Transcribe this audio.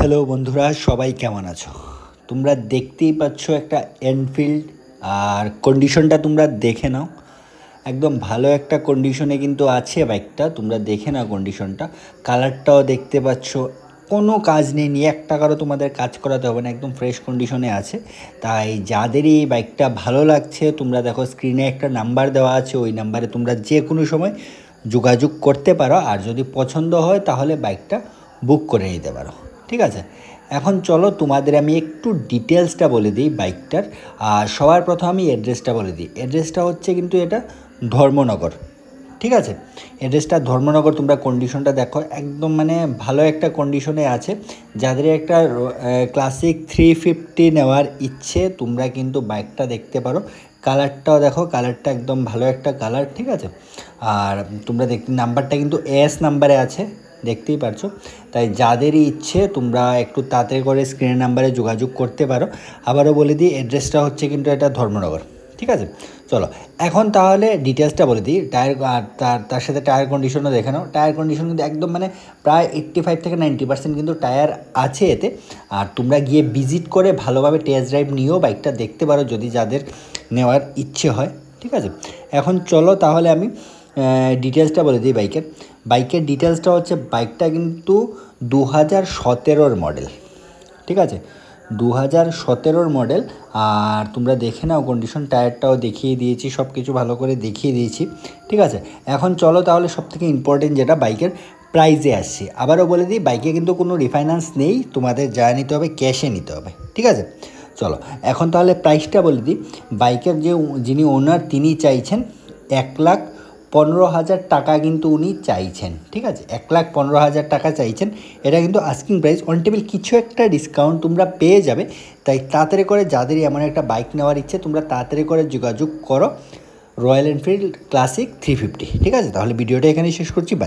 Hello বন্ধুরা, সবাই কেমন আছো? তোমরা দেখতেই পাচ্ছ একটা এনফিল্ড, আর কন্ডিশনটা তোমরা দেখে নাও। একদম ভালো একটা কন্ডিশনে কিন্তু আছে বাইকটা, তোমরা দেখে নাও কন্ডিশনটা। কালারটাও দেখতে পাচ্ছ, কোনো কাজ নেই, নিয়ে এক টাকারও তোমাদের কাজ করাতে হবে না, একদম ফ্রেশ কন্ডিশনে আছে। তাই যাদের এই বাইকটা ভালো লাগছে, তোমরা দেখো স্ক্রিনে একটা নাম্বার দেওয়া আছে, ওই নাম্বারে তোমরা যে কোনো সময় যোগাযোগ করতে পারো। আর যদি পছন্দ হয় তাহলে বাইকটা বুক করে নিতে পারো, ঠিক আছে? এখন চলো তোমাদের আমি একটু ডিটেলসটা বলে দিই বাইকটার। আর সবার প্রথম আমি অ্যাড্রেসটা বলে দিই। অ্যাড্রেসটা হচ্ছে কিন্তু এটা ধর্মনগর, ঠিক আছে? অ্যাড্রেসটা ধর্মনগর। তোমরা কন্ডিশনটা দেখো, একদম মানে ভালো একটা কন্ডিশনে আছে। যাদের একটা ক্লাসিক 350 নেওয়ার ইচ্ছে, তোমরা কিন্তু বাইকটা দেখতে পারো। কালারটাও দেখো, কালারটা একদম ভালো একটা কালার, ঠিক আছে? আর তোমরা নাম্বারটা কিন্তু এস নাম্বারে আছে, দেখতেই পারছো। তাই যাদেরই ইচ্ছে তোমরা একটু তাড়াতাড়ি করে স্ক্রিনের নাম্বারে যোগাযোগ করতে পারো। আবারও বলে দিই, অ্যাড্রেসটা হচ্ছে কিন্তু এটা ধর্মনগর, ঠিক আছে? চলো এখন তাহলে ডিটেলসটা বলে দিই। টায়ার আর তার সাথে টায়ার কন্ডিশনও দেখে নাও। টায়ার কন্ডিশন কিন্তু একদম মানে প্রায় 85 থেকে 90% কিন্তু টায়ার আছে এতে। আর তোমরা গিয়ে ভিজিট করে ভালোভাবে টেস্ট ড্রাইভ নিয়েও বাইকটা দেখতে পারো, যদি যাদের নেওয়ার ইচ্ছে হয়, ঠিক আছে? এখন চলো তাহলে আমি ডিটেলসটা বলে দিই বাইকের ডিটেলসটা হচ্ছে, বাইকটা কিন্তু 2017 মডেল, ঠিক আছে? 2017 মডেল। আর তোমরা দেখে নাও কন্ডিশন, টায়ারটাও দেখিয়ে দিয়েছি, সব কিছু ভালো করে দেখিয়ে দিয়েছি, ঠিক আছে? এখন চলো তাহলে সবথেকে ইম্পর্টেন্ট যেটা, বাইকের প্রাইসে আসছি। আবারও বলে দিই, বাইকে কিন্তু কোনো রিফাইন্যান্স নেই, তোমাদের যা নিতে হবে ক্যাশে নিতে হবে, ঠিক আছে? চলো এখন তাহলে প্রাইসটা বলে দিই। বাইকের যিনি ওনার, তিনি চাইছেন 1,15,000 টাকা কিন্তু উনি চাইছেন, ঠিক আছে? 1,15,000 টাকা চাইছেন। এটা কিন্তু আস্কিং প্রাইস, অন টেবিল কিছু একটা ডিসকাউন্ট তোমরা পেয়ে যাবে। তাই তাড়াতাড়ি করে যাদেরই এমন একটা বাইক নেওয়ার ইচ্ছে, তোমরা তাড়াতাড়ি করে যোগাযোগ করো রয়্যাল এনফিল্ড ক্লাসিক 350, ঠিক আছে? তাহলে ভিডিওটা এখানেই শেষ করছি। বাই।